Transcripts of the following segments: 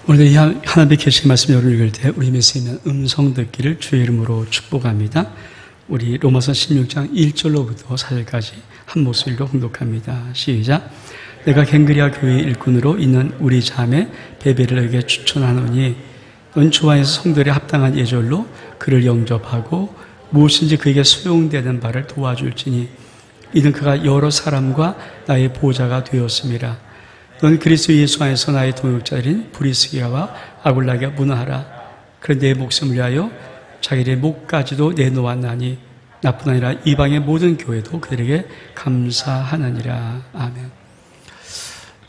오늘도 하나님의 계시 말씀 여러분 읽을 때 우리 입에 쓰이는 음성 듣기를 주의 이름으로 축복합니다. 우리 로마서 16장 1절로부터 4절까지 한 목소리로 봉독합니다. 시작. 내가 갱그리아 교회 일꾼으로 있는 우리 자매 베베를 너에게 추천하노니 넌 조안에서 성도들의 합당한 예절로 그를 영접하고 무엇인지 그에게 소용되는 바를 도와줄지니 이는 그가 여러 사람과 나의 보호자가 되었음이라. 넌 그리스도 예수 안에서 나의 동역자들인 브리스기아와 아굴라에게 문화하라. 그런 내 목숨을 위하여 자기의 목까지도 내놓았나니 나뿐 아니라 이방의 모든 교회도 그들에게 감사하느니라. 아멘.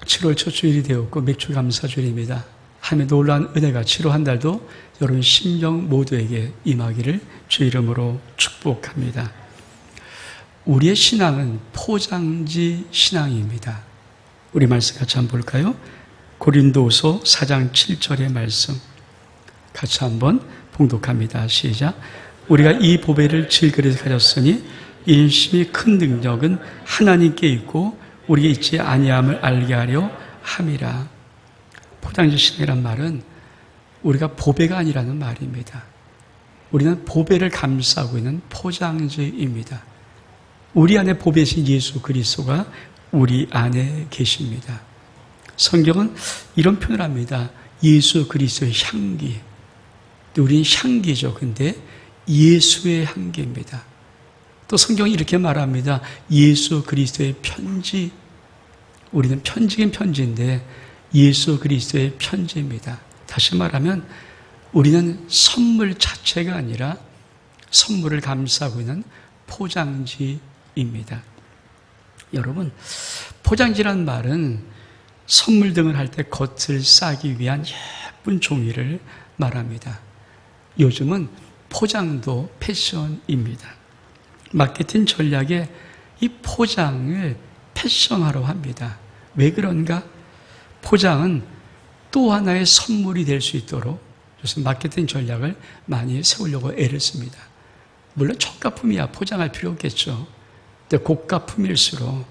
7월 첫 주일이 되었고 맥주 감사주일입니다. 하나님의 놀라운 은혜가 7월 한 달도 여러분 심령 모두에게 임하기를 주 이름으로 축복합니다. 우리의 신앙은 포장지 신앙입니다. 우리 말씀 같이 한번 볼까요? 고린도후서 4장 7절의 말씀 같이 한번 봉독합니다. 시작. 우리가 이 보배를 질그릇에 가졌으니 인심이 큰 능력은 하나님께 있고 우리에게 있지 아니함을 알게 하려 함이라. 포장지 신앙이란 말은 우리가 보배가 아니라는 말입니다. 우리는 보배를 감싸고 있는 포장지입니다. 우리 안에 보배신 예수 그리스도가 우리 안에 계십니다. 성경은 이런 표현을 합니다. 예수 그리스도의 향기. 우리는 향기죠. 근데 예수의 향기입니다. 또 성경이 이렇게 말합니다. 예수 그리스도의 편지. 우리는 편지긴 편지인데 예수 그리스도의 편지입니다. 다시 말하면 우리는 선물 자체가 아니라 선물을 감싸고 있는 포장지입니다. 여러분, 포장지란 말은 선물 등을 할 때 겉을 싸기 위한 예쁜 종이를 말합니다. 요즘은 포장도 패션입니다. 마케팅 전략에 이 포장을 패션화로 합니다. 왜 그런가? 포장은 또 하나의 선물이 될 수 있도록 요즘 마케팅 전략을 많이 세우려고 애를 씁니다. 물론 저가품이야 포장할 필요 없겠죠. 근데 고가품일수록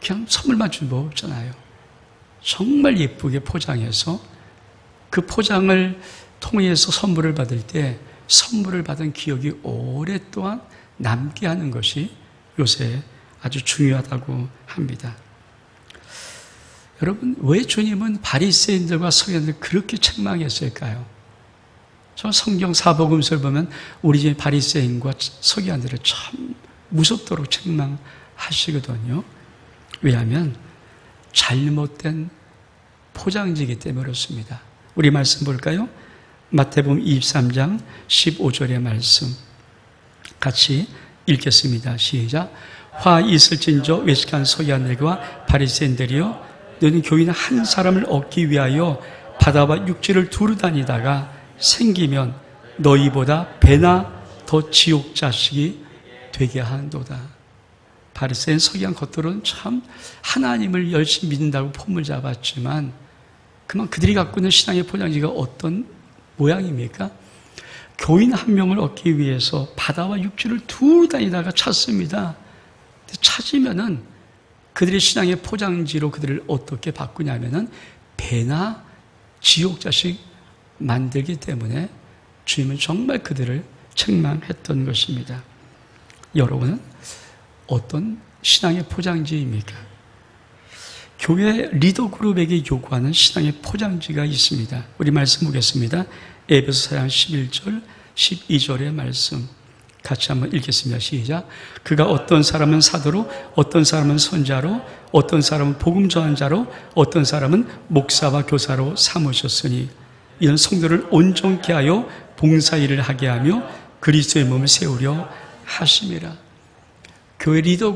그냥 선물만 주는 법 없잖아요. 정말 예쁘게 포장해서 그 포장을 통해서 선물을 받을 때 선물을 받은 기억이 오랫동안 남게 하는 것이 요새 아주 중요하다고 합니다. 여러분, 왜 주님은 바리새인들과 서기관들을 그렇게 책망했을까요? 저 성경 사복음서를 보면 우리 집 바리새인과 서기관들을 참 무섭도록 책망하시거든요. 왜냐하면 잘못된 포장지이기 때문에 그렇습니다. 우리 말씀 볼까요? 마태복음 23장 15절의 말씀 같이 읽겠습니다. 시작. 화 있을진저 외식한 서기관들과 바리새인들이여 너는 교인 한 사람을 얻기 위하여 바다와 육지를 두루 다니다가 생기면 너희보다 배나 더 지옥 자식이 되게 한도다. 바리새인 서기관 겉으로는 참 하나님을 열심히 믿는다고 폼을 잡았지만 그만 그들이 갖고 있는 신앙의 포장지가 어떤 모양입니까? 교인 한 명을 얻기 위해서 바다와 육지를 두루 다니다가 찾습니다. 찾으면은 그들의 신앙의 포장지로 그들을 어떻게 바꾸냐면은 배나 지옥 자식 만들기 때문에 주님은 정말 그들을 책망했던 것입니다. 여러분은 어떤 신앙의 포장지입니까? 교회 리더 그룹에게 요구하는 신앙의 포장지가 있습니다. 우리 말씀 보겠습니다. 에베소 4장 11절, 12절의 말씀 같이 한번 읽겠습니다. 시작. 그가 어떤 사람은 사도로, 어떤 사람은 선자로, 어떤 사람은 복음 전한 자로, 어떤 사람은 목사와 교사로 삼으셨으니 이런 성도를 온전케 하여 봉사일을 하게 하며 그리스도의 몸을 세우려 하심이라. 교회 리더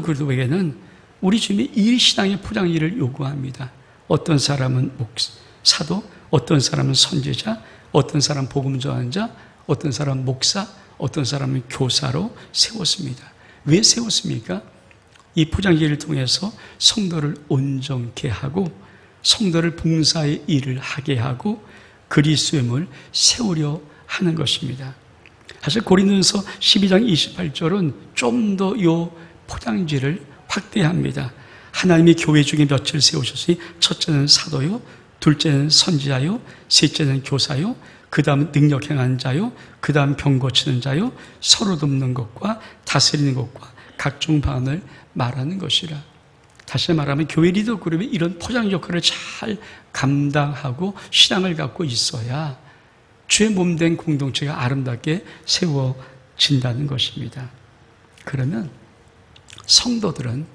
그룹에게는 우리 주님이 이 신앙의 포장지를 요구합니다. 어떤 사람은 사도, 어떤 사람은 선지자, 어떤 사람은 복음 전한 자, 어떤 사람은 목사, 어떤 사람은 교사로 세웠습니다. 왜 세웠습니까? 이 포장지를 통해서 성도를 온전케 하고 성도를 봉사의 일을 하게 하고 그리스도의 몸을 세우려 하는 것입니다. 사실 고린도전서 12장 28절은 좀 더 이 포장지를 확대합니다. 하나님이 교회 중에 몇을 세우셨으니 첫째는 사도요, 둘째는 선지자요, 셋째는 교사요, 그 다음 능력 행하는 자요, 그 다음 병 고치는 자요, 서로 돕는 것과 다스리는 것과 각종 방언을 말하는 것이라. 다시 말하면 교회 리더 그룹이 이런 포장 역할을 잘 감당하고 신앙을 갖고 있어야 주의 몸된 공동체가 아름답게 세워진다는 것입니다. 그러면 성도들은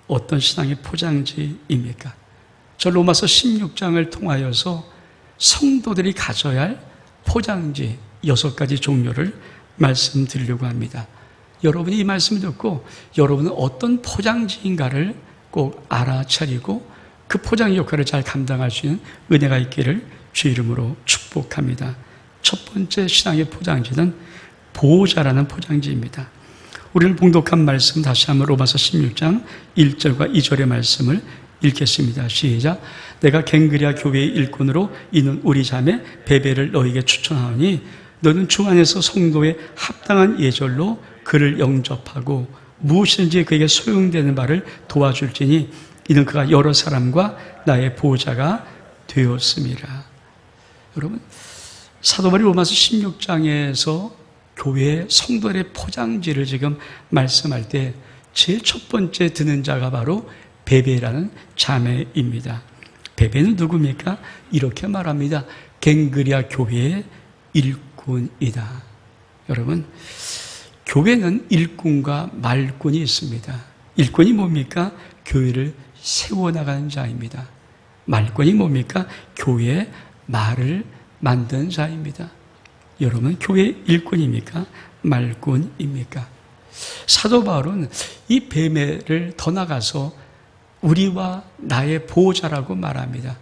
어떤 신앙의 포장지입니까? 저 로마서 16장을 통하여서 성도들이 가져야 할 포장지 6가지 종류를 말씀드리려고 합니다. 여러분이 이 말씀을 듣고 여러분은 어떤 포장지인가를 꼭 알아차리고 그 포장 역할을 잘 감당할 수 있는 은혜가 있기를 주의 이름으로 축복합니다. 첫 번째 신앙의 포장지는 보호자라는 포장지입니다. 우리를 봉독한 말씀 다시 한번 로마서 16장 1절과 2절의 말씀을 읽겠습니다. 시작. 내가 갱그리아 교회의 일꾼으로 이는 우리 자매 베베를 너에게 추천하오니 너는 주 안에서 성도의 합당한 예절로 그를 영접하고 무엇이든지 그에게 소용되는 바를 도와줄지니 이는 그가 여러 사람과 나의 보호자가 되었음이라. 여러분, 사도 바울이 로마서 16장에서 교회의 성도들의 포장지를 지금 말씀할 때 제일 첫 번째 드는 자가 바로 베베라는 자매입니다. 베베는 누굽니까? 이렇게 말합니다. 갱그리아 교회의 일꾼이다. 여러분, 교회는 일꾼과 말꾼이 있습니다. 일꾼이 뭡니까? 교회를 세워나가는 자입니다. 말꾼이 뭡니까? 교회의 말을 만드는 자입니다. 여러분, 교회 일꾼입니까? 말꾼입니까? 사도 바울은 이 베베를 더 나가서 우리와 나의 보호자라고 말합니다.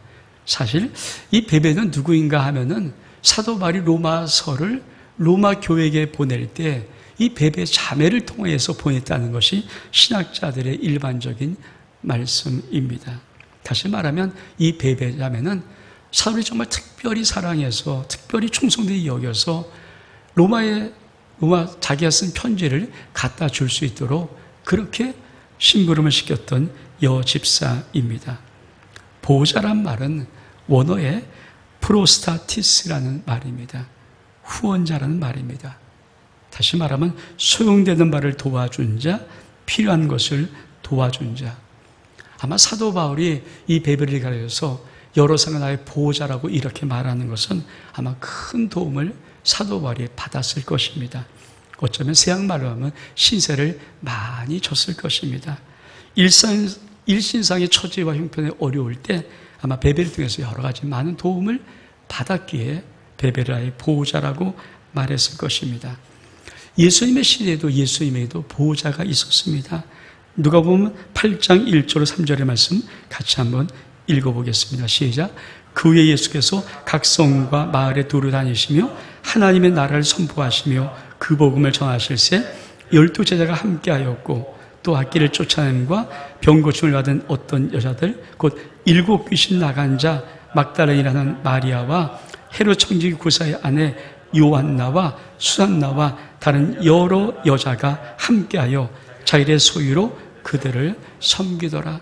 사실 이 베베는 누구인가 하면은 사도 바울이 로마서를 로마 교회에게 보낼 때 이 베베 자매를 통해서 보냈다는 것이 신학자들의 일반적인 말씀입니다. 다시 말하면 이 베베 자매는 사울이 정말 특별히 사랑해서 특별히 충성되게 여겨서 로마 자기가 쓴 편지를 갖다 줄 수 있도록 그렇게 심부름을 시켰던 여집사입니다. 보호자란 말은 원어의 프로스타티스라는 말입니다. 후원자라는 말입니다. 다시 말하면 소용되는 바를 도와준 자, 필요한 것을 도와준 자. 아마 사도 바울이 이 베베를 가려서 여러 사람 나의 보호자라고 이렇게 말하는 것은 아마 큰 도움을 사도 바울이 받았을 것입니다. 어쩌면 서양말로 하면 신세를 많이 졌을 것입니다. 일신상의 처지와 형편에 어려울 때 아마 베베를 통해서 여러 가지 많은 도움을 받았기에 베베라의 보호자라고 말했을 것입니다. 예수님의 시대에도 예수님에게도 보호자가 있었습니다. 누가 보면 8장 1절 3절의 말씀 같이 한번 읽어보겠습니다. 시작. 그 후에 예수께서 각 성과 마을에 두루 다니시며 하나님의 나라를 선포하시며 그 복음을 전하실새 12 제자가 함께하였고 또 악기를 쫓아냄과 병 고침을 받은 어떤 여자들 곧 7 귀신 나간 자 막달라이라는 마리아와 헤롯 청지기 구사의 아내 요한나와 수산나와 다른 여러 여자가 함께하여 자기의 소유로 그들을 섬기더라.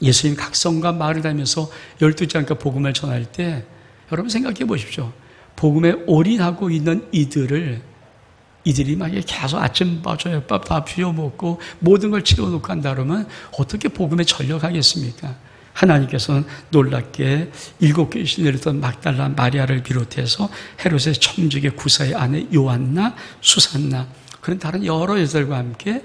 예수님 각성과 마을을 다니면서 12제자가 복음을 전할 때 여러분 생각해 보십시오. 복음에 올인하고 있는 이들이 만약에 계속 아침밥, 저녁밥 다 비워 먹고 모든 걸 채워놓고 한다 그러면 어떻게 복음에 전력하겠습니까? 하나님께서는 놀랍게 7 귀신을 내렸던 막달라 마리아를 비롯해서 헤롯의 청지기 구사의 아내 요한나, 수산나 그런 다른 여러 여자들과 함께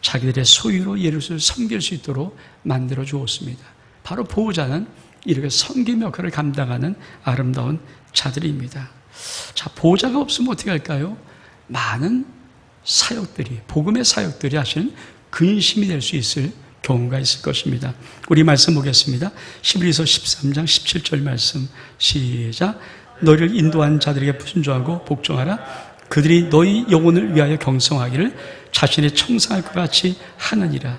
자기들의 소유로 예루살렘을 섬길 수 있도록 만들어 주었습니다. 바로 보호자는 이렇게 섬김 역할을 감당하는 아름다운 자들입니다. 자, 보호자가 없으면 어떻게 할까요? 많은 사역들이, 복음의 사역들이 하시는 근심이 될 수 있을 경우가 있을 것입니다. 우리 말씀 보겠습니다. 히브리서 13장 17절 말씀 시작. 너희를 인도한 자들에게 순종하고 복종하라. 그들이 너희 영혼을 위하여 경성하기를 자신의 청상할 것 같이 하느니라.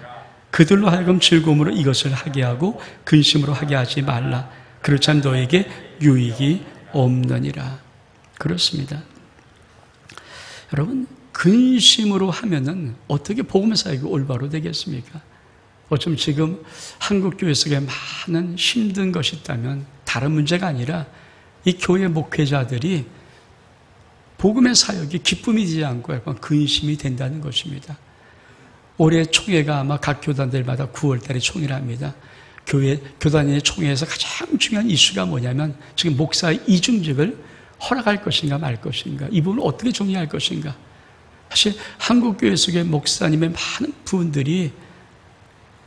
그들로 하여금 즐거움으로 이것을 하게 하고 근심으로 하게 하지 말라. 그렇지 않으면 너에게 유익이 없느니라. 그렇습니다. 여러분, 근심으로 하면은 어떻게 복음의 사역이 올바로 되겠습니까? 어쩜 지금 한국교회 속에 많은 힘든 것이 있다면 다른 문제가 아니라 이 교회 목회자들이 복음의 사역이 기쁨이 되지 않고 약간 근심이 된다는 것입니다. 올해 총회가 아마 각 교단들마다 9월 달에 총회를 합니다. 교단의 총회에서 가장 중요한 이슈가 뭐냐면 지금 목사의 이중직을 허락할 것인가 말 것인가, 이 부분을 어떻게 정리할 것인가. 사실 한국교회 속의 목사님의 많은 부분들이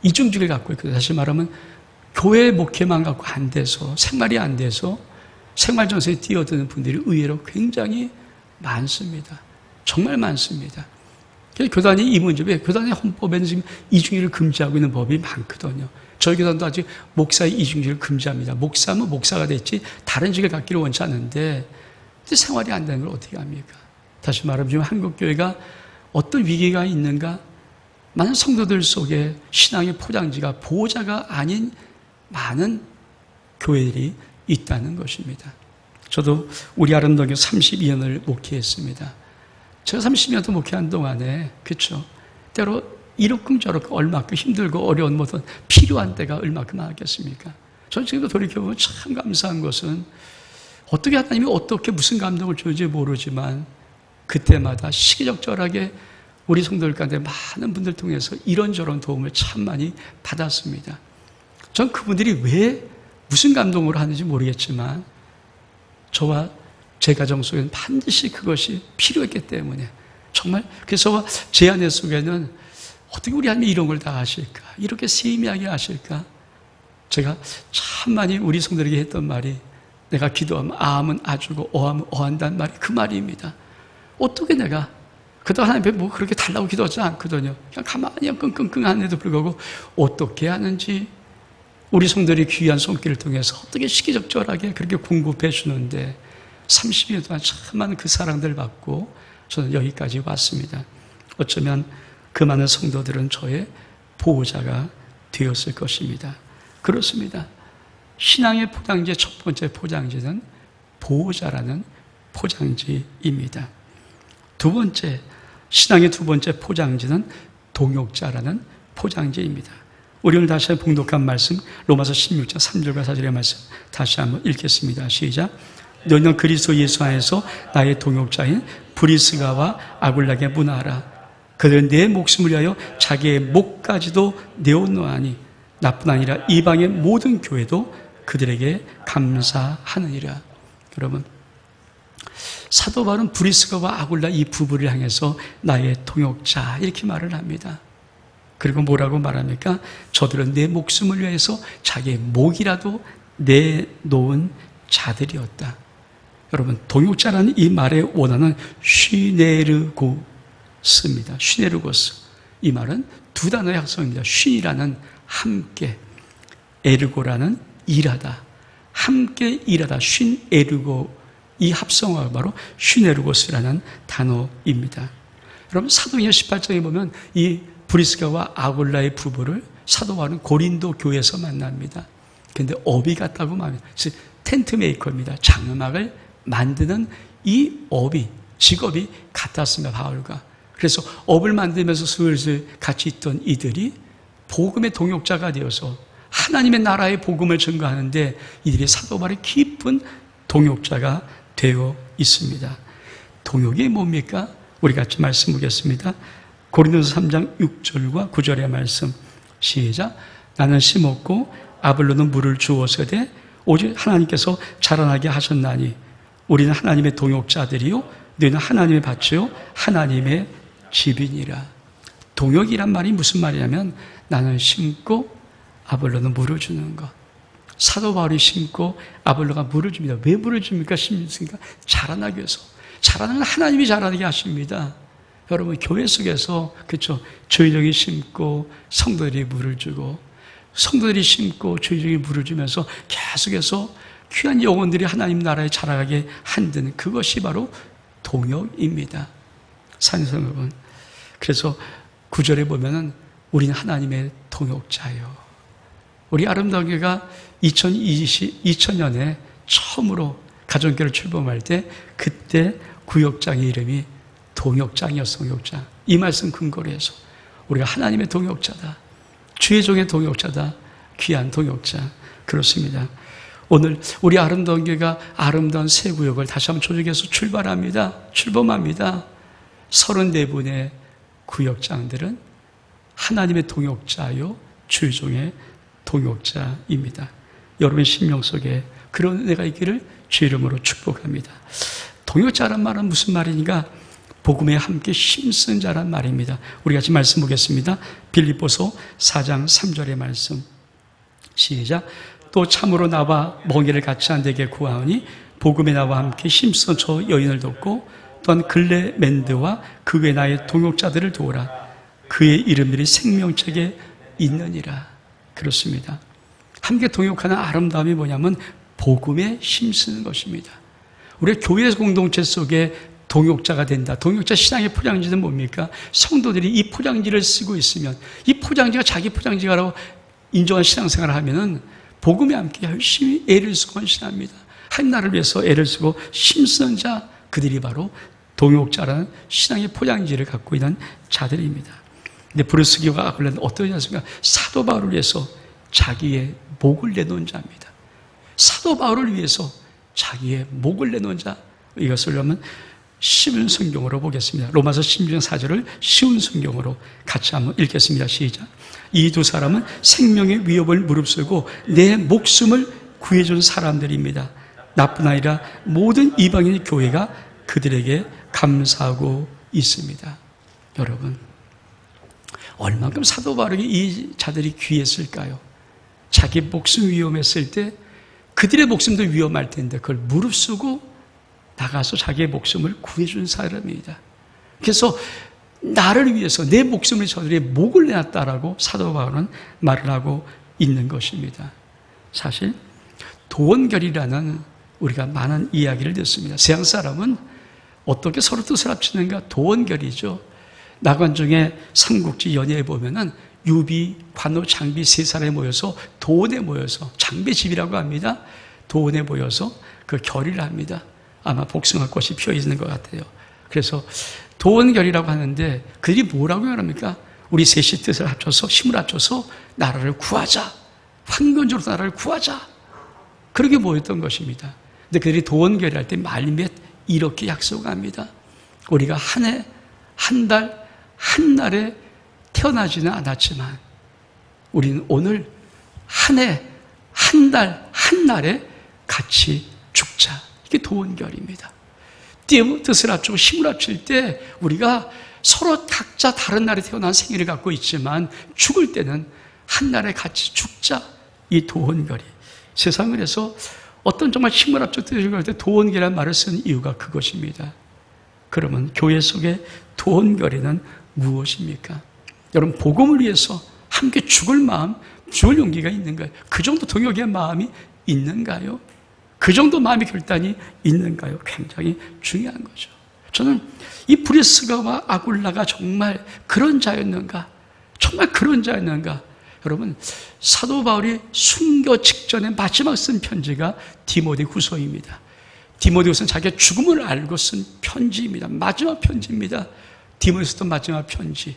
이중직을 갖고 있거든요. 다시 말하면 교회 목회만 갖고 안 돼서, 생활이 안 돼서 생활정세에 뛰어드는 분들이 의외로 굉장히 많습니다. 정말 많습니다. 그래서 교단이 이 문제, 왜 교단의 헌법에는 지금 이중직을 금지하고 있는 법이 많거든요. 저희 교단도 아직 목사의 이중직을 금지합니다. 목사면 목사가 됐지 다른 직을 갖기를 원치 않는데 생활이 안 되는 걸 어떻게 합니까? 다시 말하면 지금 한국교회가 어떤 위기가 있는가? 많은 성도들 속에 신앙의 포장지가 보호자가 아닌 많은 교회들이 있다는 것입니다. 저도 우리 아름다운 32년을 목회했습니다. 제가 30년 더 목회한 동안에, 그렇죠, 때로 이렇고 저렇고 얼마큼 힘들고 어려운 모든 필요한 때가 얼마큼 많았겠습니까? 저는 지금도 돌이켜보면 참 감사한 것은 어떻게 하나님이 어떻게 무슨 감동을 주는지 모르지만 그때마다 시기적절하게 우리 성도들 가운데 많은 분들 통해서 이런저런 도움을 참 많이 받았습니다. 전 그분들이 왜 무슨 감동을 하는지 모르겠지만 저와 제 가정 속에는 반드시 그것이 필요했기 때문에 정말, 그래서 제 안에 속에는 어떻게 우리 하나님이 이런 걸 다 하실까? 이렇게 세미하게 하실까? 제가 참 많이 우리 성도들에게 했던 말이, 내가 기도하면 아하면 아주고 어하면 어한다는 말이 그 말입니다. 어떻게 내가 그동안 하나님 앞에 뭐 그렇게 달라고 기도하지 않거든요. 그냥 가만히 끙끙끙한데도 불구하고 어떻게 하는지 우리 성도들이 귀한 손길을 통해서 어떻게 시기적절하게 그렇게 공급해 주는데 30년 동안 참 많은 그 사랑들 받고 저는 여기까지 왔습니다. 어쩌면 그 많은 성도들은 저의 보호자가 되었을 것입니다. 그렇습니다. 신앙의 포장지의 첫 번째 포장지는 보호자라는 포장지입니다. 두 번째, 신앙의 두 번째 포장지는 동역자라는 포장지입니다. 우리 오늘 다시 한번 봉독한 말씀, 로마서 16장 3절과 4절의 말씀 다시 한번 읽겠습니다. 시작. 너희는 그리스도 예수 안에서 나의 동역자인 브리스가와 아굴라게 문하라. 그들은 내 목숨을 위하여 자기의 목까지도 내어놓으니 나뿐 아니라 이방의 모든 교회도 그들에게 감사하느니라. 여러분, 사도 바울은 브리스가와 아굴라 이 부부를 향해서 나의 동역자 이렇게 말을 합니다. 그리고 뭐라고 말합니까? 저들은 내 목숨을 위해서 자기의 목이라도 내놓은 자들이었다. 여러분, 동역자라는 이 말의 원어는 슈네르고스입니다. 슈네르고스. 이 말은 두 단어의 합성입니다. 슌이라는 함께, 에르고라는 일하다. 함께 일하다. 슌 에르고, 이 합성어가 바로 슈네르고스라는 단어입니다. 여러분, 사도행전 18장에 보면 이 브리스가와 아굴라의 부부를 사도 바울은 고린도 교회에서 만납니다. 그런데 업이 같다고 말합니다. 텐트 메이커입니다. 장막을 만드는 이 업이, 직업이 같았습니다. 바울과. 그래서 업을 만들면서 슬슬 같이 있던 이들이 복음의 동역자가 되어서 하나님의 나라의 복음을 증거하는데 이들이 사도 바울의 깊은 동역자가 되어 있습니다. 동역이 뭡니까? 우리 같이 말씀 보겠습니다. 고린도서 3장 6절과 9절의 말씀 시작. 나는 심었고 아볼로는 물을 주었으되 오직 하나님께서 자라나게 하셨나니 우리는 하나님의 동역자들이요 너희는 하나님의 밭이요 하나님의 집이니라. 동역이란 말이 무슨 말이냐면 나는 심고 아볼로는 물을 주는 것. 사도 바울이 심고 아볼로가 물을 줍니다. 왜 물을 줍니까? 심으니까 자라나기 위해서. 자라나는 하나님이 자라나게 하십니다. 여러분, 교회 속에서, 그렇죠, 저희들이 심고 성도들이 물을 주고 성도들이 심고 저희들이 물을 주면서 계속해서 귀한 영혼들이 하나님 나라에 자라가게 한다는 그것이 바로 동역입니다. 사랑하는 여러분, 그래서 9절에 보면은 우리는 하나님의 동역자예요. 우리 아름다운 교회가 2000년에 처음으로 가정교회를 출범할 때 그때 구역장의 이름이 동역장이었어. 동역장. 이 말씀 근거로 해서 우리가 하나님의 동역자다. 주의 종의 동역자다. 귀한 동역자. 그렇습니다. 오늘 우리 아름다운 교회가 아름다운 새 구역을 다시 한번 조직해서 출범합니다. 34분의 구역장들은 하나님의 동역자요, 주의 종의 동역자입니다. 여러분의 심령 속에 그런 은혜가 있기를 주의 이름으로 축복합니다. 동역자란 말은 무슨 말이니까? 복음에 함께 힘쓴 자란 말입니다. 우리 같이 말씀 보겠습니다. 빌립보서 4장 3절의 말씀. 시작. 또 참으로 나와 멍에를 같이 한 데게 구하오니 복음에 나와 함께 힘써 저 여인을 돕고 또한 글레멘드와 그 외 나의 동역자들을 도우라. 그의 이름들이 생명책에 있느니라. 그렇습니다. 함께 동역하는 아름다움이 뭐냐면 복음에 힘쓰는 것입니다. 우리 교회 공동체 속에 동역자가 된다. 동역자 신앙의 포장지는 뭡니까? 성도들이 이 포장지를 쓰고 있으면, 이 포장지가 자기 포장지가라고 인정한 신앙생활을 하면은 복음에 함께 열심히 애를 쓰고 헌신합니다. 한 나라를 위해서 애를 쓰고 힘쓰는 자, 그들이 바로 동역자라는 신앙의 포장지를 갖고 있는 자들입니다. 근데 브루스기와 아굴라는 어떤 자입니까? 사도 바울을 위해서 자기의 목을 내놓은 자입니다. 사도 바울을 위해서 자기의 목을 내놓은 자. 이것을 그러면 쉬운 성경으로 보겠습니다. 로마서 16장 4절을 쉬운 성경으로 같이 한번 읽겠습니다. 시작. 이 두 사람은 생명의 위협을 무릅쓰고 내 목숨을 구해준 사람들입니다. 나뿐 아니라 모든 이방인 교회가 그들에게 감사하고 있습니다. 여러분, 얼만큼 사도 바울에게 이 자들이 귀했을까요? 자기 목숨 위험했을 때 그들의 목숨도 위험할 텐데 그걸 무릅쓰고 나가서 자기의 목숨을 구해준 사람입니다. 그래서 나를 위해서 내 목숨을 저들의 목을 내놨다라고 사도 바울은 말을 하고 있는 것입니다. 사실 도원결이라는 우리가 많은 이야기를 듣습니다. 세상 사람은 어떻게 서로 뜻을 합치는가? 도원결이죠. 나관중의 삼국지 연예에 보면은 유비, 관우, 장비 세 사람이 모여서 도원에 모여서 장배집이라고 합니다. 도원에 모여서 그 결의를 합니다. 아마 복숭아꽃이 피어 있는 것 같아요. 그래서 도원결이라고 하는데 그들이 뭐라고 말합니까? 우리 셋이 뜻을 합쳐서 힘을 합쳐서 나라를 구하자. 황건적으로 나라를 구하자. 그렇게 모였던 것입니다. 근데 그들이 도원결의 할 때 말미에 이렇게 약속합니다. 우리가 한 해, 한 달, 한 날에 태어나지는 않았지만 우리는 오늘 한 해, 한 달, 한 날에 같이 죽자. 이게 도원결입니다. 뜻을 합치고 힘을 합칠 때 우리가 서로 각자 다른 날에 태어난 생일을 갖고 있지만 죽을 때는 한 날에 같이 죽자. 이 도원결이. 세상을 해서 어떤 정말 힘을 합쳐 뜻을 할 때 도원결이라는 말을 쓴 이유가 그것입니다. 그러면 교회 속에 도원결에는 무엇입니까? 여러분, 복음을 위해서 함께 죽을 마음, 죽을 용기가 있는가요? 그 정도 동역의 마음이 있는가요? 그 정도 마음의 결단이 있는가요? 굉장히 중요한 거죠. 저는 이 브리스가와 아굴라가 정말 그런 자였는가? 정말 그런 자였는가? 여러분, 사도 바울이 순교 직전에 마지막 쓴 편지가 디모데후서입니다. 디모데후서는 자기가 죽음을 알고 쓴 편지입니다. 마지막 편지입니다. 디모데후서도 마지막 편지.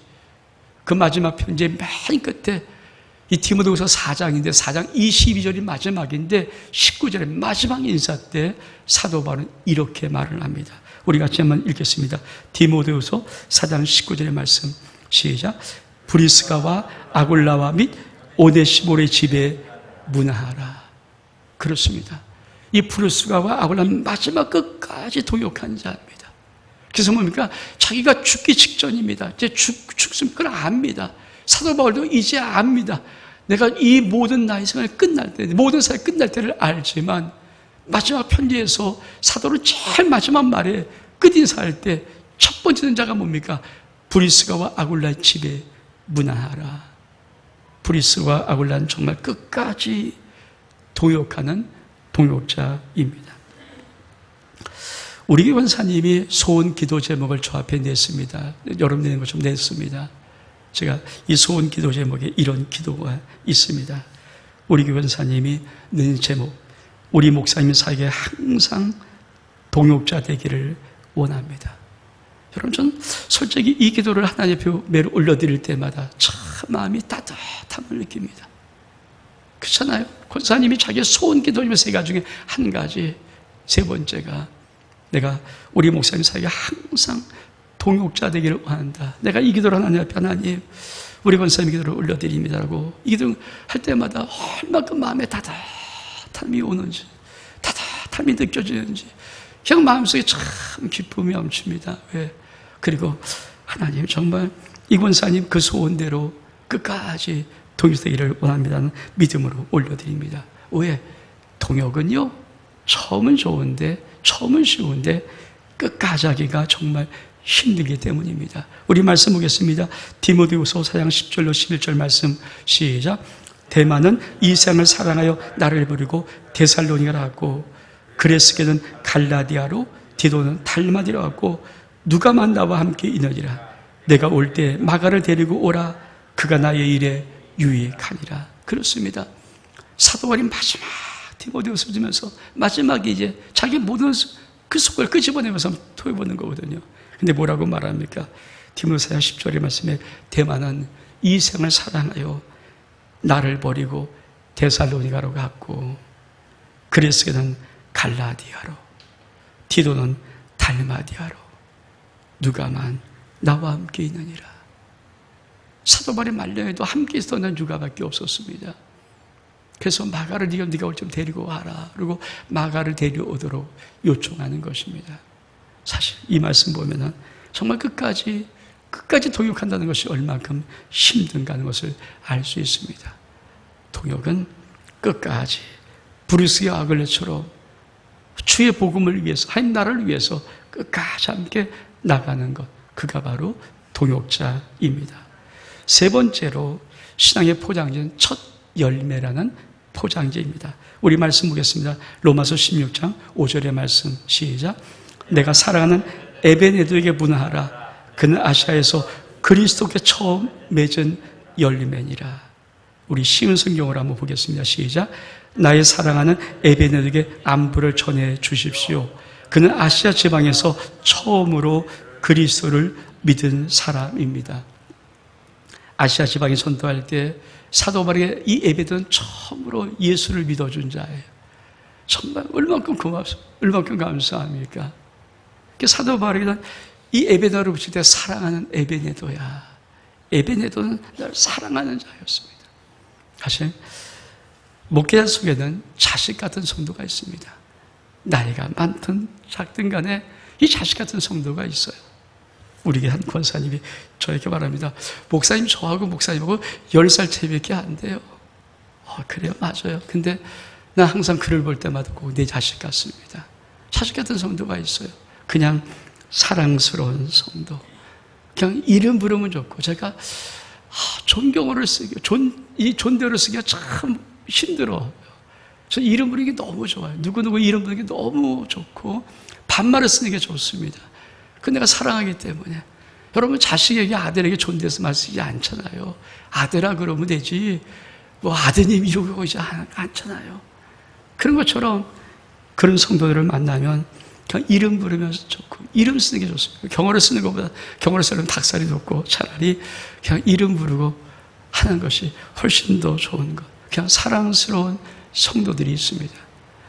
그 마지막 편지의 맨 끝에 이 디모데후서 4장인데 4장 22절이 마지막인데 19절의 마지막 인사 때 사도 바울은 이렇게 말을 합니다. 우리 같이 한번 읽겠습니다. 디모데후서 4장 19절의 말씀. 시작. 브리스가와 아굴라와 및 오네시모의 집에 문하라. 그렇습니다. 이 브리스가와 아굴라는 마지막 끝까지 동역한 자입니다. 그래서 뭡니까? 자기가 죽기 직전입니다. 이제 죽습니다. 그걸 압니다. 사도 바울도 이제 압니다. 내가 이 모든 나의 생활이 끝날 때, 모든 사역이 끝날 때를 알지만 마지막 편지에서 사도는 제일 마지막 말에 끝인사할 때 첫 번째 전자가 뭡니까? 브리스가와 아굴라의 집에 문하라. 브리스와 아굴라는 정말 끝까지 동역하는 동역자입니다. 우리 원사님이 소원 기도 제목을 저 앞에 냈습니다. 여러분 내는 것 좀 냈습니다. 제가 이 소원 기도 제목에 이런 기도가 있습니다. 우리 교회 원사님이 낸 제목, 우리 목사님 사역에 항상 동역자 되기를 원합니다. 여러분, 전 솔직히 이 기도를 하나님 앞에 매일 올려드릴 때마다 참 마음이 따뜻합니다. 보람을 느낍니다. 그렇잖아요. 권사님이 자기의 소원 기도하면 세 가지 중에 한 가지, 세 번째가 내가 우리 목사님 사이에 항상 동역자 되기를 원한다. 내가 이 기도를 하나님 앞에 하나님 우리 권사님 기도를 올려드립니다라고 이 기도 할 때마다 얼마큼 마음에 따뜻함이 오는지, 따뜻함이 느껴지는지 그냥 마음속에 참 기쁨이 넘칩니다. 왜? 그리고 하나님 정말 이 권사님 그 소원대로 끝까지 동역되기를 원합니다는 믿음으로 올려드립니다. 왜? 동역은요 처음은 좋은데, 처음은 쉬운데 끝까지 하기가 정말 힘들기 때문입니다. 우리 말씀 보겠습니다. 디모데후서 4장 10절로 11절 말씀 시작. 데마는 이 세상을 사랑하여 나를 버리고 데살로니가로 갔고, 그레스게는 갈라디아로, 디도는 달마디로 갔고, 누가만 나와 함께 있느니라. 내가 올 때 마가를 데리고 오라. 그가 나의 일에 유익하니라. 그렇습니다. 사도 바울이 마지막 디모데후서 쓰면서 마지막에 이제 자기 모든 그 속을 끄집어내면서 토해보는 거거든요. 근데 뭐라고 말합니까? 디모데후서 10절의 말씀에 데마는 이 생을 사랑하여 나를 버리고 데살로니가로 갔고, 그레스게는 갈라디아로, 디도는 달마디아로, 누가만 나와 함께 있느니라. 사도 바울의 말년에도 함께 있었던 누가밖에 없었습니다. 그래서 마가를 네가 올 좀 데리고 와라. 그리고 마가를 데려오도록 요청하는 것입니다. 사실 이 말씀 보면은 정말 끝까지 동역한다는 것이 얼만큼 힘든가 하는 것을 알 수 있습니다. 동역은 끝까지 브루스와 아글레처럼 주의 복음을 위해서, 하나님 나라를 위해서 끝까지 함께 나가는 것, 그가 바로 동역자입니다. 세 번째로 신앙의 포장지는 첫 열매라는 포장지입니다. 우리 말씀 보겠습니다. 로마서 16장 5절의 말씀 시작. 내가 사랑하는 에베네도에게 문하라. 그는 아시아에서 그리스도께 처음 맺은 열매니라. 우리 쉬운 성경으로 한번 보겠습니다. 시작. 나의 사랑하는 에베네도에게 안부를 전해 주십시오. 그는 아시아 지방에서 처음으로 그리스도를 믿은 사람입니다. 아시아 지방에 전도할 때 사도 바울에게 이 에베네도는 처음으로 예수를 믿어준 자예요. 정말 얼만큼 고맙습니다. 얼만큼 감사합니까? 사도 바울에게는 이 에베네도를 붙일 때 사랑하는 에베네도야. 에베네도는 날 사랑하는 자였습니다. 사실 목회자 속에는 자식 같은 성도가 있습니다. 나이가 많든 작든 간에 이 자식 같은 성도가 있어요. 우리 한 권사님이 저에게 말합니다. 목사님 저하고 목사님하고 10살 차이밖에 안 돼요. 그래요? 맞아요. 근데 나 항상 그를 볼 때마다 꼭 내 자식 같습니다. 자식 같은 성도가 있어요. 그냥 사랑스러운 성도. 그냥 이름 부르면 좋고, 제가 존경어를 쓰기, 이 존대어를 쓰기가 참 힘들어요. 저 이름 부르기 너무 좋아요. 누구누구 이름 부르기 너무 좋고 반말을 쓰는 게 좋습니다. 그 내가 사랑하기 때문에. 여러분 자식에게 아들에게 존대해서 말 쓰지 않잖아요. 아들아 그러면 되지 뭐 아드님 이러고 오지 않잖아요. 그런 것처럼 그런 성도들을 만나면 그냥 이름 부르면서 좋고, 이름 쓰는 게 좋습니다. 경어를 쓰는 것보다 경어를 쓰려면 닭살이 돋고 차라리 그냥 이름 부르고 하는 것이 훨씬 더 좋은 것. 그냥 사랑스러운 성도들이 있습니다.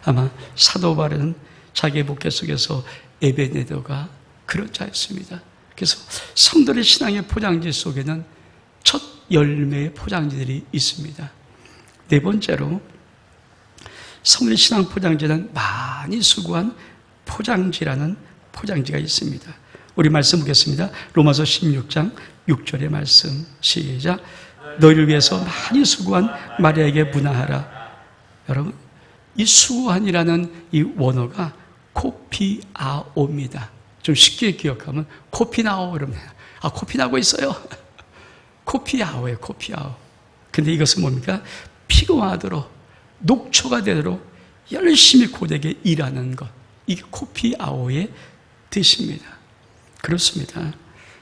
아마 사도 바울은 자기의 목회 속에서 에베네도가 그런 자였습니다. 그래서 성도의 신앙의 포장지 속에는 첫 열매의 포장지들이 있습니다. 네 번째로 성도의 신앙 포장지는 많이 수고한 포장지라는 포장지가 있습니다. 우리 말씀 보겠습니다. 로마서 16장 6절의 말씀 시작. 너희를 위해서 많이 수고한 마리아에게 문하하라. 여러분 이 수고한이라는 이 원어가 코피아오입니다. 좀 쉽게 기억하면 코피나오 그러면 코피 나고 있어요. 코피아오예요. 코피아오. 근데 이것은 뭡니까? 피곤하도록 녹초가 되도록 열심히 고되게 일하는 것. 이게 코피아오의 뜻입니다. 그렇습니다.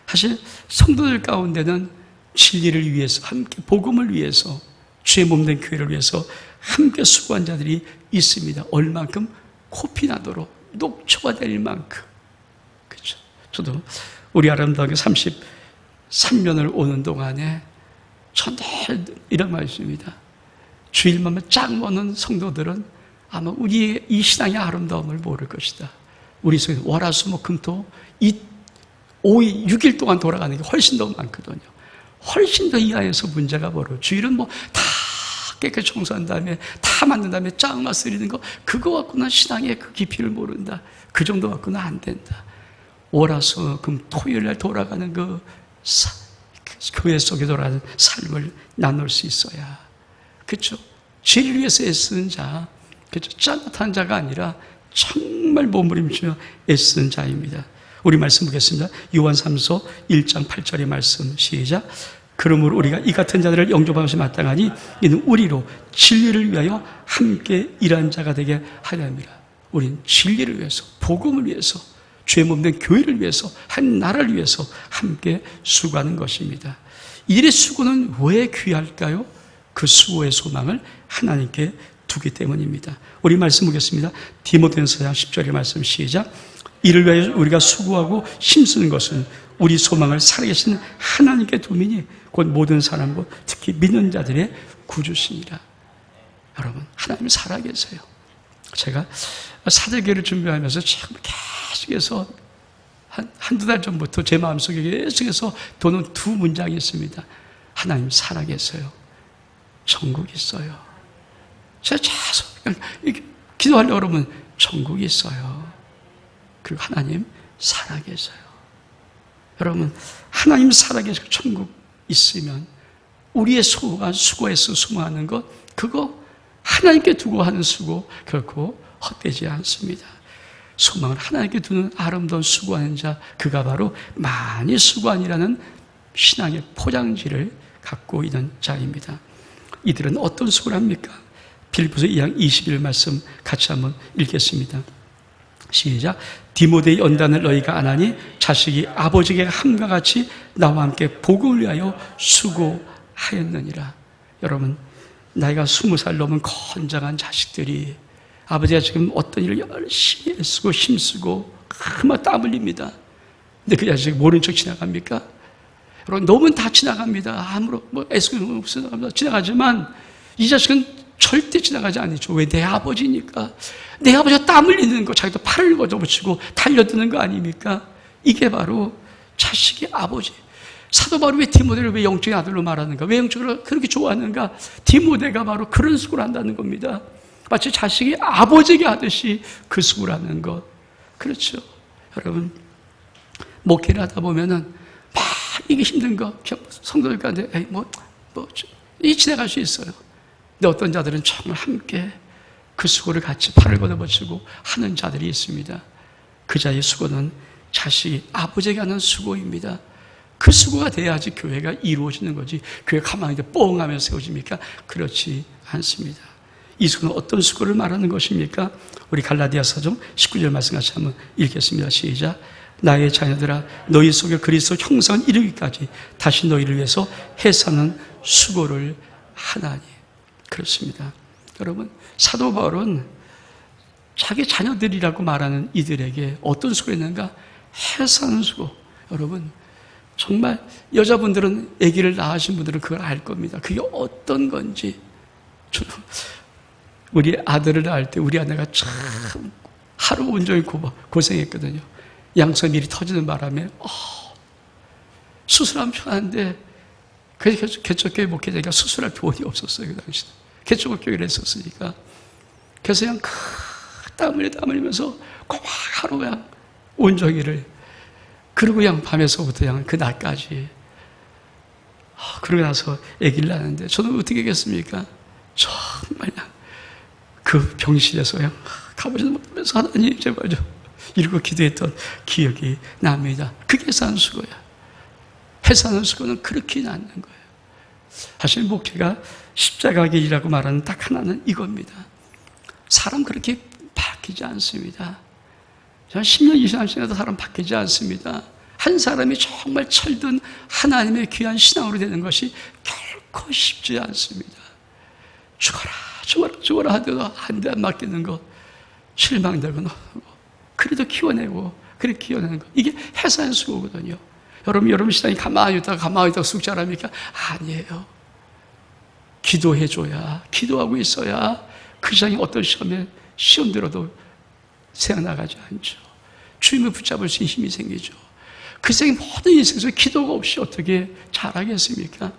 사실 성도들 가운데는 진리를 위해서 함께 복음을 위해서 주의 몸된 교회를 위해서 함께 수고한 자들이 있습니다. 얼만큼 코피나도록 녹초가 될 만큼. 그렇죠. 저도 우리 아름다운 33년을 오는 동안에 전 늘 이런 말씀입니다. 주일만 짝 먹는 성도들은 아마 우리의 이 신앙의 아름다움을 모를 것이다. 우리 속에 월화수목금토 이 5일, 6일 동안 돌아가는 게 훨씬 더 많거든요. 훨씬 더 이하에서 문제가 벌어요. 주일은 뭐 다 깨끗이 청소한 다음에 다 만든 다음에 짱 맞서리는 거, 그거 갖고는 신앙의 그 깊이를 모른다. 그 정도 갖고는 안 된다. 월화수금 토요일 날 돌아가는 그 교회 속에 돌아가는 삶을 나눌 수 있어야, 그렇죠? 죄를 위해서 애쓰는 자, 그렇죠? 짠한 자가 아니라 정말 몸부림치며 애쓰는 자입니다. 우리 말씀 보겠습니다. 요한3서 1장 8절의 말씀 시작. 그러므로 우리가 이 같은 자들을 영접하는 것이 마땅하니 이는 우리로 진리를 위하여 함께 일한 자가 되게 하려니라. 우리는 진리를 위해서, 복음을 위해서, 죄 없는 교회를 위해서, 한 나라를 위해서 함께 수고하는 것입니다. 일의 수고는 왜 귀할까요? 그 수고의 소망을 하나님께 두기 때문입니다. 우리 말씀 보겠습니다. 디모데전서 10절의 말씀 시작. 이를 위하여 우리가 수고하고 힘쓰는 것은 우리 소망을 살아계신 하나님께 두미니 곧 모든 사람과 특히 믿는 자들의 구주시니라. 여러분, 하나님 살아계세요. 제가 사제교를 준비하면서 참 계속해서 한두 달 전부터 제 마음속에 계속해서 도는 두 문장이 있습니다. 하나님 살아계세요. 천국이 있어요. 제가 계속 기도하려고 그러면 천국이 있어요. 그리고 하나님 살아계세요. 여러분, 하나님 살아계시고 천국 있으면 우리의 수고해서 수고하는 것, 그거 하나님께 두고 하는 수고 결코 헛되지 않습니다. 소망을 하나님께 두는 아름다운 수고하는 자, 그가 바로 많이 수고하니라는 신앙의 포장지를 갖고 있는 자입니다. 이들은 어떤 수고를 합니까? 빌립보서 2장 21 말씀 같이 한번 읽겠습니다. 시작. 디모데의 연단을 너희가 안 하니 자식이 아버지에게 함과 같이 나와 함께 복음을 위하여 수고하였느니라. 여러분, 나이가 20살 넘은 건장한 자식들이 아버지가 지금 어떤 일을 열심히 애쓰고 힘쓰고 그만 땀 흘립니다. 근데 그 자식이 모른 척 지나갑니까? 여러분, 놈은 다 지나갑니다. 아무런 애쓰고 지나가지만 이 자식은 절대 지나가지 않죠. 왜? 내 아버지니까. 내 아버지가 땀 흘리는 거, 자기도 팔을 걷어붙이고 달려드는 거 아닙니까? 이게 바로 자식의 아버지. 사도 바울이 왜 디모데를 왜 영적인 아들로 말하는가? 왜 영적으로 그렇게 좋아하는가? 디모데가 바로 그런 수고를 한다는 겁니다. 마치 자식이 아버지에게 하듯이 그 수고를 하는 것. 그렇죠. 여러분, 목회를 하다 보면은 막 이게 힘든 거, 성도들 가운데, 이 지나갈 수 있어요. 근데 어떤 자들은 정말 함께 그 수고를 같이 팔을 걷어붙이고 하는 자들이 있습니다. 그 자의 수고는 자식이 아버지에게 하는 수고입니다. 그 수고가 돼야지 교회가 이루어지는 거지. 교회가 가만히 뻥 하면서 세워집니까? 그렇지 않습니다. 이 수고는 어떤 수고를 말하는 것입니까? 우리 갈라디아서 좀 19절 말씀 같이 한번 읽겠습니다. 시작. 나의 자녀들아, 너희 속에 그리스도 형상을 이루기까지 다시 너희를 위해서 애쓰는 수고를 하나니. 그렇습니다. 여러분, 사도 바울은 자기 자녀들이라고 말하는 이들에게 어떤 수고를 했는가? 애쓰는 수고. 여러분, 정말 여자분들은 아기를 낳으신 분들은 그걸 알 겁니다. 그게 어떤 건지. 우리 아들을 낳을 때 우리 아내가 참 하루 온종일 고생했거든요. 양서밀이 터지는 바람에 수술하면 편한데 그래서 개척교회 목회자가 수술할 돈이 없었어요. 그 당시에 개척교회를 했었으니까. 그래서 그냥 땀 흘리면서 막 하루 그냥 온종일을, 그리고 그냥 밤에서부터 그냥 그 낮까지. 그러고 나서 아기를 낳았는데 저는 어떻게 하겠습니까? 정말 그냥 그 병실에서 그냥 가보지도 못하면서 하나님 제발 좀 이러고 기도했던 기억이 납니다. 그게 산수고야. 해사는 수고는 그렇게 낳는 거예요. 사실 목회가 십자가 길이라고 말하는 딱 하나는 이겁니다. 사람 그렇게 바뀌지 않습니다. 저는 10년, 20년 지나도 사람 바뀌지 않습니다. 한 사람이 정말 철든 하나님의 귀한 신앙으로 되는 것이 결코 쉽지 않습니다. 죽어라 하더라도 한 대 안 맡기는 것, 실망되고 그래도 키워내고, 그렇게 키워내는 것, 이게 해산수고거든요. 여러분 신앙이 가만히 있다가 쑥 자랍니까? 아니에요. 기도해줘야, 기도하고 있어야 그 세상에 어떤 시험 들어도 생각나가지 않죠. 주님을 붙잡을 수 있는 힘이 생기죠. 그 세상의 모든 인생에서 기도가 없이 어떻게 잘하겠습니까?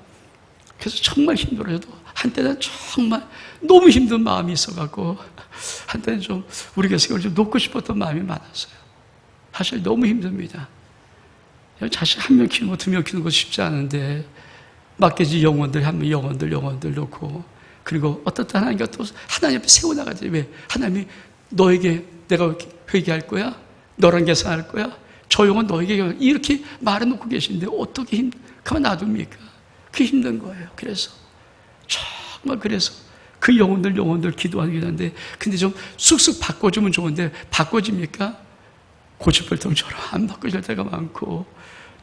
그래서 정말 힘들어도 한때는 정말 너무 힘든 마음이 있어갖고 한때는 좀 우리 교회를 좀 놓고 싶었던 마음이 많았어요. 사실 너무 힘듭니다. 자식 한 명 키우고 두 명 키우는 거 쉽지 않은데 맡겨진 영혼들 한 명 영혼들 놓고 그리고 어떤 때 하나님과 또 하나님 앞에 세워나가지. 왜? 하나님이 너에게 내가 회개할 거야? 너랑 계산할 거야? 저 영혼 너에게 이렇게 말해놓고 계신데 어떻게 가만 놔둡니까? 그게 힘든 거예요. 그래서 정말 그래서 그 영혼들 기도하게 되는데 근데 좀 쑥쑥 바꿔주면 좋은데 바꿔집니까? 고집불통처럼 안 바꿔질 때가 많고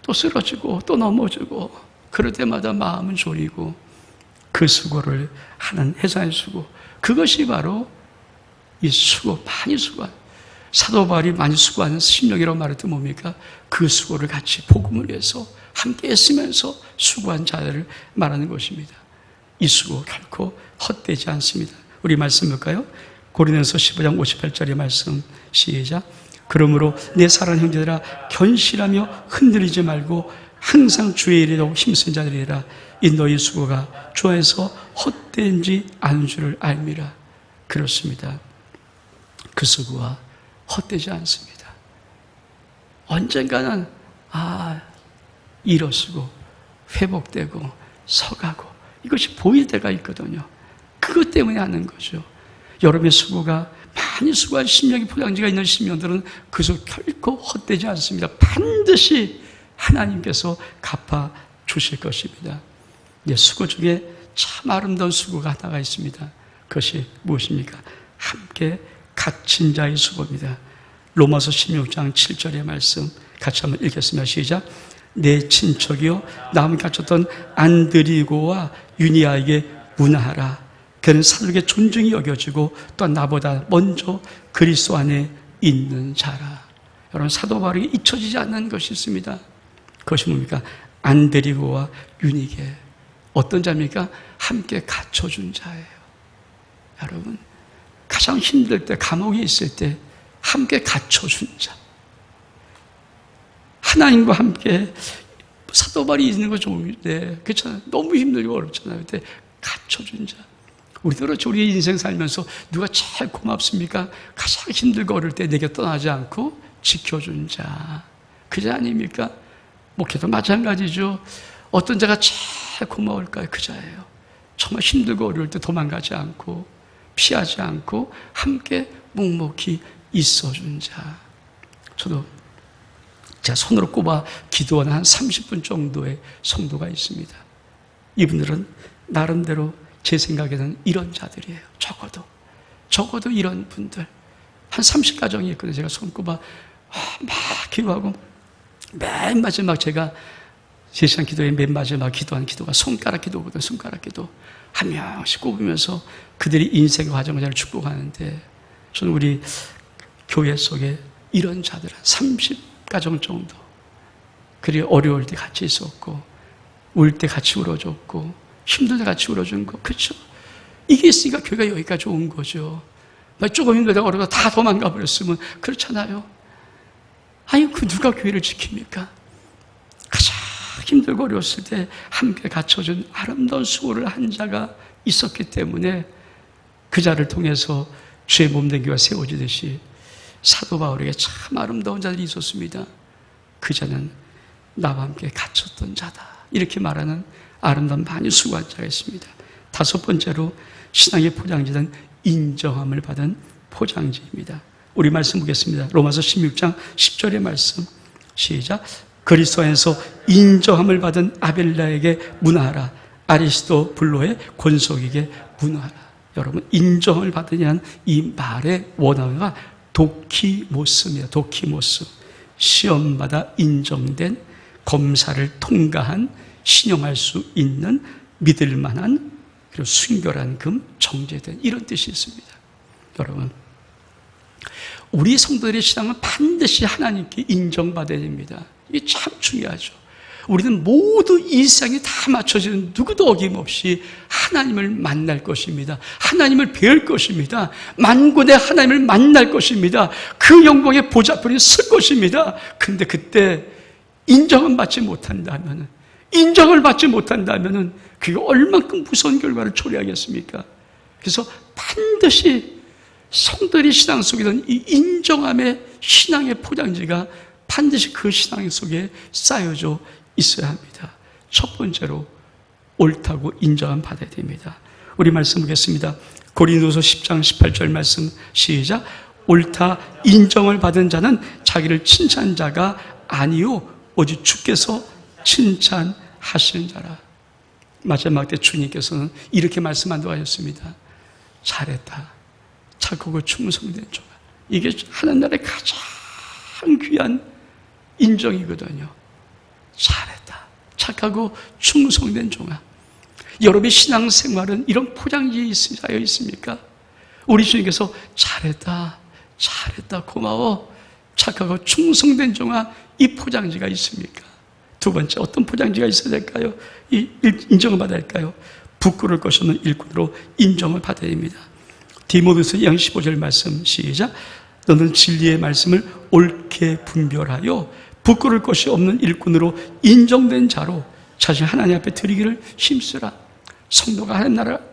또 쓰러지고 또 넘어지고 그럴 때마다 마음은 졸이고 그 수고를 하는 회사의 수고 그것이 바로 이 수고 많이 수고한 사도 바울이 많이 수고하는 심령이라고 말했던 뭡니까? 그 수고를 같이 복음을 위해서 함께 했으면서 수고한 자들을 말하는 것입니다. 이 수고 결코 헛되지 않습니다. 우리 말씀 볼까요? 고린도서 15장 58절의 말씀 시작. 그러므로 내 사랑하는 형제들아 견실하며 흔들리지 말고 항상 주의 일에 힘쓴 자들이라. 이 너희 수고가 주 안에서 헛되지 않은 줄을 알미라. 그렇습니다. 그 수고가 헛되지 않습니다. 언젠가는 일어서고 회복되고 서가고 이것이 보일 때가 있거든요. 그것 때문에 하는 거죠. 여러분의 수고가 많이 수고한 심령이 포장지가 있는 심령들은 그 수고 결코 헛되지 않습니다. 반드시 하나님께서 갚아 주실 것입니다. 수고 중에 참 아름다운 수고가 하나가 있습니다. 그것이 무엇입니까? 함께 갇힌 자의 수고입니다. 로마서 16장 7절의 말씀 같이 한번 읽겠습니다. 시작. 내 친척이요 남을 갇혔던 안드리고와 유니아에게 문하라. 그는 사도에게 존중이 여겨지고 또한 나보다 먼저 그리스도 안에 있는 자라. 여러분 사도 바울에게 잊혀지지 않는 것이 있습니다. 그것이 뭡니까? 안드리고와 유니게 어떤 자입니까? 함께 갇혀준 자예요. 여러분 가장 힘들 때 감옥에 있을 때 함께 갇혀준 자 하나님과 함께 사도 바울이 있는 거 좋은데 그렇잖아요. 너무 힘들고 어렵잖아요. 그때 갇혀준 자 우리도 그렇죠. 우리 인생 살면서 누가 제일 고맙습니까? 가장 힘들고 어릴 때 내게 떠나지 않고 지켜준 자 그 자 아닙니까? 목회도 마찬가지죠. 어떤 자가 제일 고마울까요? 그 자예요. 정말 힘들고 어려울 때 도망가지 않고 피하지 않고 함께 묵묵히 있어준 자. 저도 제가 손으로 꼽아 기도하는 한 30분 정도의 성도가 있습니다. 이분들은 나름대로 제 생각에는 이런 자들이에요. 적어도 이런 분들 한 30가정이 있거든요. 제가 손꼽아 막 기도하고 맨 마지막 제가 세상 기도의 맨 마지막 기도한 기도가 손가락 기도거든요. 손가락 기도 한 명씩 꼽으면서 그들이 인생의 과정을 잘 축복하는데 저는 우리 교회 속에 이런 자들 한 30가정 정도 그리 어려울 때 같이 있었고 울 때 같이 울어줬고 힘들 때 같이 울어준 거 그렇죠? 이게 있으니까 교회가 여기까지 온 거죠. 조금 힘들다가 어려서 다 도망가 버렸으면 그렇잖아요. 아니 그 누가 교회를 지킵니까? 가장 힘들고 어려웠을 때 함께 갇혀준 아름다운 수고를 한 자가 있었기 때문에 그 자를 통해서 주의 몸된 교회가 세워지듯이 사도 바울에게 참 아름다운 자들이 있었습니다. 그 자는 나와 함께 갇혔던 자다. 이렇게 말하는 아름다운 많이 수고한 자가 있습니다. 다섯 번째로 신앙의 포장지는 인정함을 받은 포장지입니다. 우리 말씀 보겠습니다. 로마서 16장 10절의 말씀 시작. 그리스도 안에서 인정함을 받은 아벨라에게 문하라. 아리스도 블로의 권속에게 문하라. 여러분 인정을 받으냐는 이 말의 원어가 도키모스입니다. 도키모스. 시험받아 인정된 검사를 통과한 신용할 수 있는 믿을 만한 그리고 순결한 금 정제된 이런 뜻이 있습니다. 여러분 우리 성도들의 신앙은 반드시 하나님께 인정받아야 됩니다. 이게 참 중요하죠. 우리는 모두 이 세상에 다 맞춰지는 누구도 어김없이 하나님을 만날 것입니다. 하나님을 배울 것입니다. 만군의 하나님을 만날 것입니다. 그 영광의 보좌편에 설 것입니다. 그런데 그때 인정을 받지 못한다면, 그게 얼만큼 무서운 결과를 초래하겠습니까? 그래서 반드시 성도들이 신앙 속에 있는 이 인정함의 신앙의 포장지가 반드시 그 신앙 속에 쌓여져 있어야 합니다. 첫 번째로 옳다고 인정함 받아야 됩니다. 우리 말씀 보겠습니다. 고린도서 10장 18절 말씀 시작. 옳다 인정을 받은 자는 자기를 칭찬한 자가 아니요 오직 주께서 칭찬하시는 자라. 마지막 때 주님께서는 이렇게 말씀한다고 하셨습니다. 잘했다. 착하고 충성된 종아. 이게 하나님의 가장 귀한 인정이거든요. 잘했다. 착하고 충성된 종아. 여러분의 신앙생활은 이런 포장지에 쌓여 있습니까? 우리 주님께서 잘했다. 고마워. 착하고 충성된 종아. 이 포장지가 있습니까? 두 번째 어떤 포장지가 있어야 될까요? 인정을 받아야 할까요? 부끄러울 것이 없는 일꾼으로 인정을 받아야 됩니다. 디모데후서 2장 15절 말씀 시작. 너는 진리의 말씀을 옳게 분별하여 부끄러울 것이 없는 일꾼으로 인정된 자로 자신 하나님 앞에 드리기를 힘쓰라. 성도가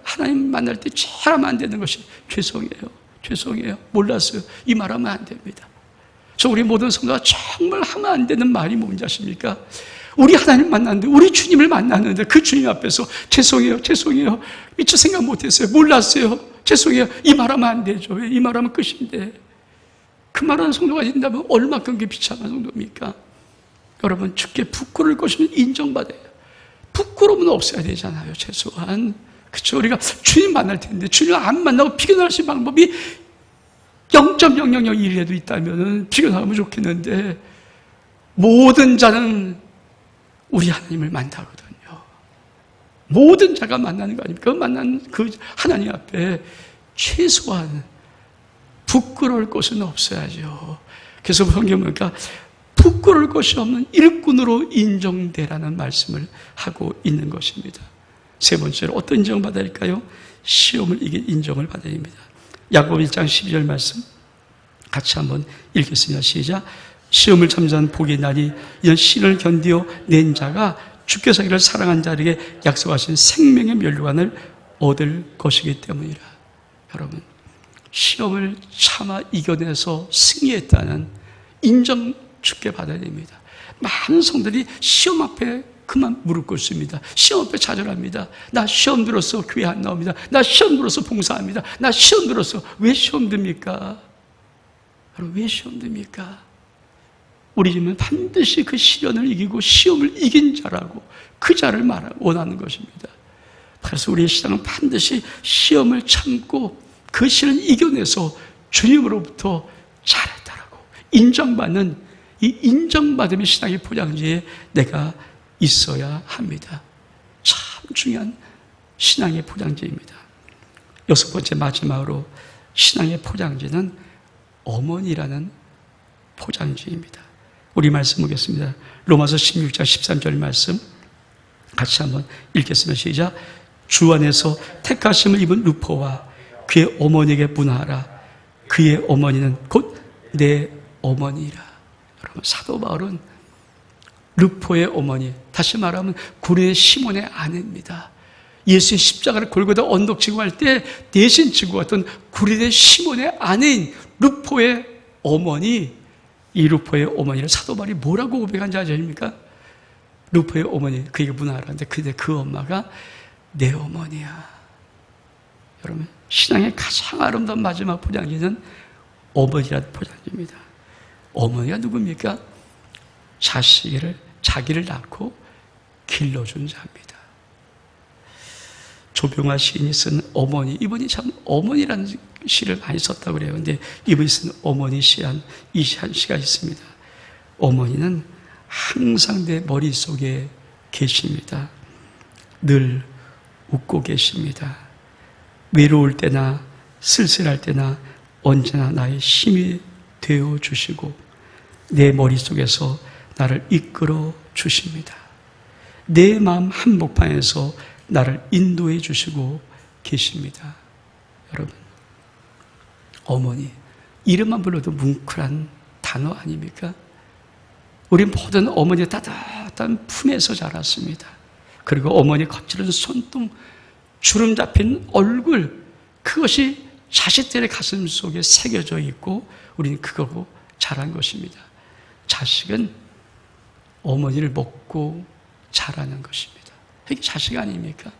하나님 만날 때 제일 하면 안 되는 것이 죄송해요. 몰랐어요. 이 말하면 안 됩니다. 우리 모든 성도가 정말 하면 안 되는 말이 뭔지 아십니까? 우리 하나님 만났는데, 우리 주님을 만났는데 그 주님 앞에서 죄송해요. 미처 생각 못했어요. 몰랐어요. 죄송해요. 이 말하면 안 되죠. 이 말하면 끝인데. 그 말하는 성도가 있다면 얼마큼 그게 비참한 성도입니까? 여러분, 주께 부끄러울 것이면 인정받아요. 부끄러움은 없어야 되잖아요. 최소한. 그렇죠? 우리가 주님 만날 텐데 주님 안 만나고 비교할 수 있는 방법이 0.0001이라도 있다면 비교하면 좋겠는데, 모든 자는 우리 하나님을 만나거든요. 모든 자가 만나는 거 아닙니까? 만나는 그 하나님 앞에 최소한 부끄러울 것은 없어야죠. 그래서 성경 보니까 부끄러울 것이 없는 일꾼으로 인정되라는 말씀을 하고 있는 것입니다. 세 번째로 어떤 인정을 받아야 할까요? 시험을 이긴 인정을 받아야 됩니다. 야고보 1장 12절 말씀 같이 한번 읽겠습니다. 시작. 시험을 참전한 복이 나니 이런 신을 견디어 낸 자가 주께서 이를 사랑한 자에게 약속하신 생명의 면류관을 얻을 것이기 때문이라. 여러분, 시험을 참아 이겨내서 승리했다는 인정 주께 받아야 됩니다. 많은 성들이 시험 앞에 그만 무릎 꿇습니다. 시험 앞에 좌절합니다. 나 시험 들어서 교회 안 나옵니다. 나 시험 들어서 봉사합니다. 나 시험 들어서. 왜 시험 듭니까? 왜 시험 듭니까? 우리 집은 반드시 그 시련을 이기고 시험을 이긴 자라고 그 자를 원하는 것입니다. 그래서 우리의 신앙은 반드시 시험을 참고 그 시련을 이겨내서 주님으로부터 잘했다라고 인정받는 이 인정받음의 신앙의 포장지에 내가 있어야 합니다. 참 중요한 신앙의 포장지입니다. 여섯 번째 마지막으로 신앙의 포장지는 어머니라는 포장지입니다. 우리 말씀 보겠습니다. 로마서 16장 13절 말씀 같이 한번 읽겠습니다. 시작. 주 안에서 택하심을 입은 루포와 그의 어머니에게 문하라. 그의 어머니는 곧 내 어머니라. 여러분, 사도 바울은 루포의 어머니, 다시 말하면 구레 시몬의 아내입니다. 예수의 십자가를 골고다 언덕 지고 할 때 대신 지고 갔던 구레 시몬의 아내인 루포의 어머니, 이 루포의 어머니를 사도 바울이 뭐라고 고백한지 아십니까? 루포의 어머니, 그에게 문하라는데 근데 그 엄마가 내 어머니야. 여러분, 신앙의 가장 아름다운 마지막 포장지는 어머니라는 포장지입니다. 어머니가 누굽니까? 자기를 낳고 길러준 자입니다. 조병화 시인이 쓴 어머니, 이분이 참 어머니라는 시를 많이 썼다고 그래요. 근데 이분이 쓴 어머니 한 시가 있습니다. 어머니는 항상 내 머릿속에 계십니다. 늘 웃고 계십니다. 외로울 때나 쓸쓸할 때나 언제나 나의 힘이 되어 주시고 내 머릿속에서 나를 이끌어 주십니다. 내 마음 한복판에서 나를 인도해 주시고 계십니다. 여러분, 어머니, 이름만 불러도 뭉클한 단어 아닙니까? 우리 모든 어머니의 따뜻한 품에서 자랐습니다. 그리고 어머니 거칠은 손등, 주름 잡힌 얼굴, 그것이 자식들의 가슴 속에 새겨져 있고 우리는 그거로 자란 것입니다. 자식은 어머니를 먹고 자라는 것입니다. 이게 자식 아닙니까?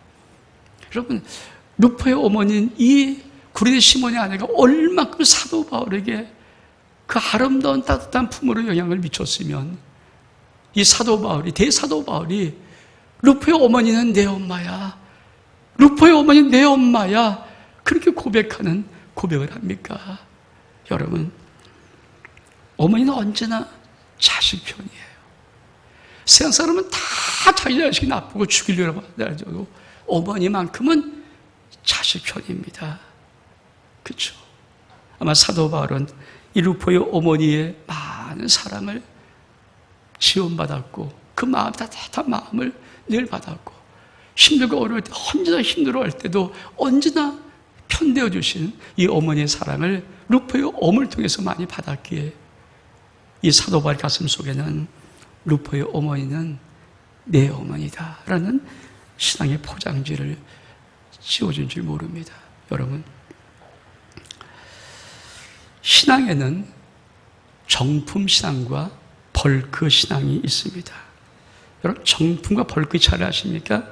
여러분, 루포의 어머니는 이 구리대 시몬의 아내가 얼마큼 사도 바울에게 그 아름다운 따뜻한 품으로 영향을 미쳤으면 이 사도 바울이, 대사도 바울이 루포의 어머니는 내 엄마야, 루포의 어머니는 내 엄마야, 그렇게 고백하는 고백을 합니까? 여러분, 어머니는 언제나 자식 편이에요. 세상 사람은 다 자기 자식이 나쁘고 죽이려고 하더라도 어머니만큼은 자식 편입니다. 그렇죠? 아마 사도 바울은 이 루포의 어머니의 많은 사랑을 지원받았고 그 마음, 따뜻한 마음을 늘 받았고 힘들고 어려울 때, 언제나 힘들어할 때도 언제나 편되어 주신 이 어머니의 사랑을 루포의 어머니를 통해서 많이 받았기에 이 사도 바울 가슴 속에는 루포의 어머니는 내 어머니다 라는 신앙의 포장지를 씌워준 줄 모릅니다. 여러분, 신앙에는 정품신앙과 벌크신앙이 있습니다. 여러분, 정품과 벌크 잘 아십니까?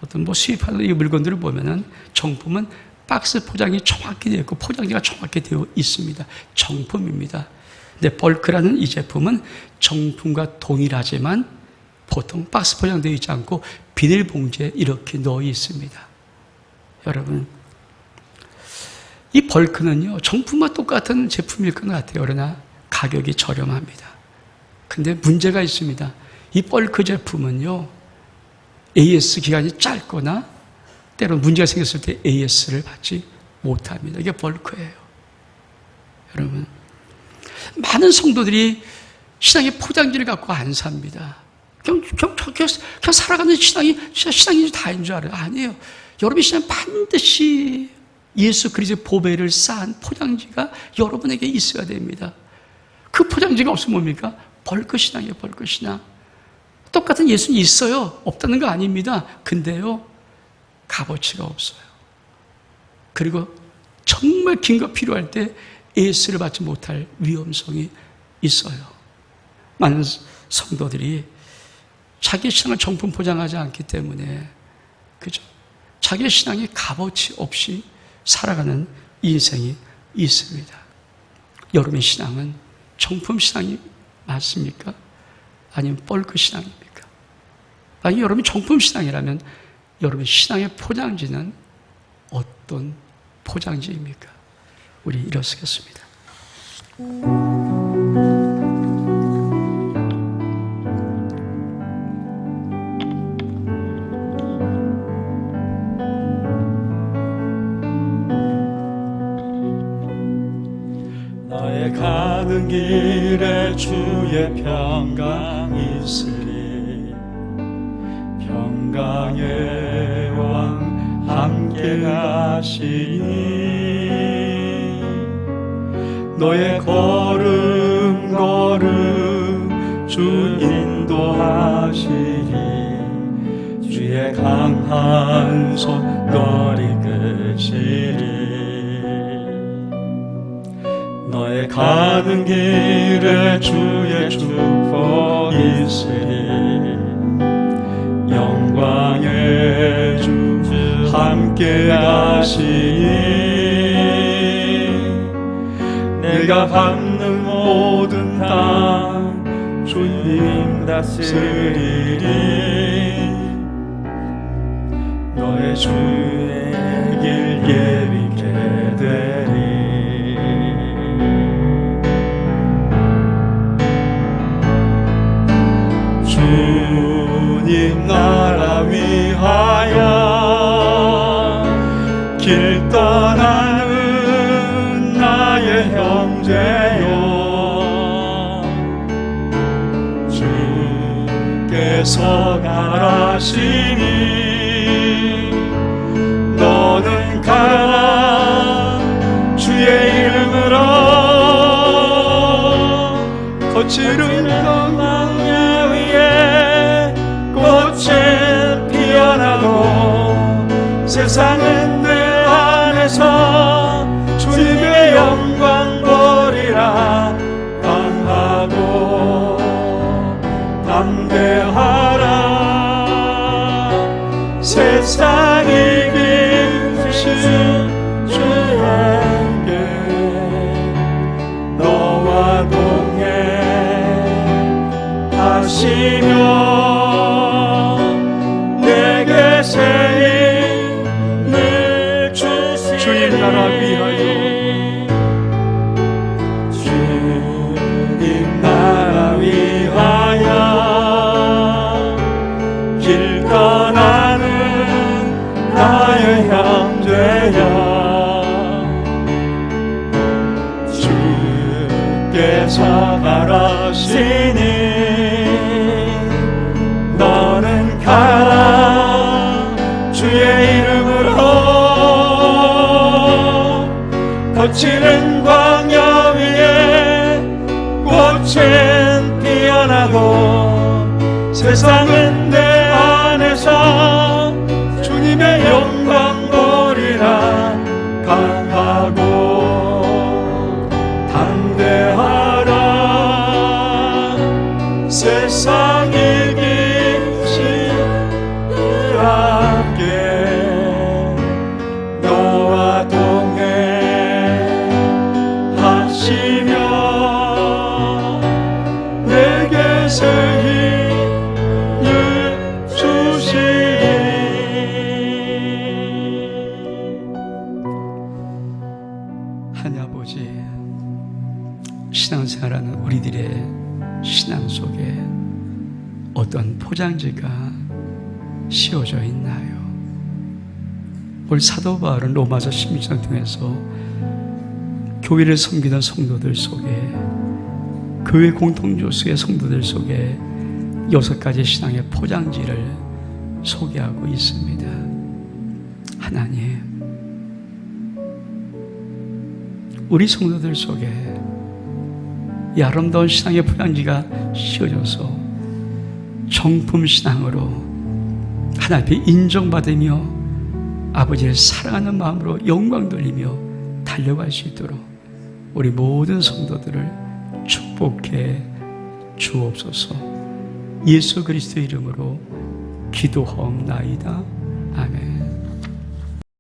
어떤 수입하는 이 물건들을 보면은 정품은 박스 포장이 정확히 되어 있고 포장지가 정확히 되어 있습니다. 정품입니다. 근데 벌크라는 이 제품은 정품과 동일하지만 보통 박스 포장되어 있지 않고 비닐봉지에 이렇게 넣어 있습니다. 여러분, 이 벌크는요, 정품과 똑같은 제품일 것 같아요. 그러나 가격이 저렴합니다. 근데 문제가 있습니다. 이 벌크 제품은요, AS 기간이 짧거나 때로 문제가 생겼을 때 AS를 받지 못합니다. 이게 벌크예요. 여러분, 많은 성도들이 신앙의 포장지를 갖고 안 삽니다. 그냥 살아가는 신앙이 진짜 신앙이 다인 줄 알아요. 아니에요. 여러분의 신앙은 반드시 예수 그리스도의 보배를 쌓은 포장지가 여러분에게 있어야 됩니다. 그 포장지가 없으면 뭡니까? 벌크 신앙이에요. 벌크 신앙. 똑같은 예수는 있어요. 없다는 거 아닙니다. 근데요, 값어치가 없어요. 그리고 정말 긴 거 필요할 때 예수를 받지 못할 위험성이 있어요. 많은 성도들이 자기 신앙을 정품 포장하지 않기 때문에, 그죠? 자기 신앙이 값어치 없이 살아가는 인생이 있습니다. 여러분의 신앙은 정품 신앙이 맞습니까? 아니면 벌크 신앙입니까? 아니, 여러분이 정품 신앙이라면 여러분 신앙의 포장지는 어떤 포장지입니까? 우리 일어서겠습니다. 나의 가는 길에 주의 평강 있으리. 평강의 왕 함께 가시니 너의 걸음 주 인도하시리. 주의 강한 손 너를 이끄시리. 너의 가는 길에 주의 축복 있으리. 영광의 주 함께 가시니 내가 밟는 모든 땅 주님 다스리리. 너의 주의 길 예비케 되리. 주님 나라 위하여 길 떠나는 나의 형제여 주께 주께서 말하시니 너는 가라 주의 이름으로 거칠은 광야 위에 꽃은 피어나고 세상은 내 안에서 주님의 영광 보리라. 강하고 담대하라. 세상이 이기신 주에게 너와 동행하시며 내게 새 힘을 주시니 주님 나라 위하여 주님 나라 위하여 길 떠나는 나의 형제여 주께서 말하시니 너는 가라 주의 이름으로 거칠은 광야 위에 꽃은 피어나고 세상은 내 안에서 주님의 영광 보리라. 강하고 담대하라. 세상 이기신 주 함께 너와 동행하시며 내게 새 힘을 주시니 하나님 아버지, 신앙생활하는 우리들의 신앙 속에 어떤 포장지가 씌워져 있나요? 오늘 사도 바울은 로마서 16장 통해서 교회를 섬기던 성도들 속에, 교회 공동조수의 성도들 속에 6가지 신앙의 포장지를 소개하고 있습니다. 하나님, 우리 성도들 속에 이 아름다운 신앙의 포장지가 씌워져서 정품 신앙으로 하나님 앞에 인정받으며 아버지를 사랑하는 마음으로 영광 돌리며 달려갈 수 있도록 우리 모든 성도들을 축복해 주옵소서. 예수 그리스도의 이름으로 기도하옵나이다. 아멘.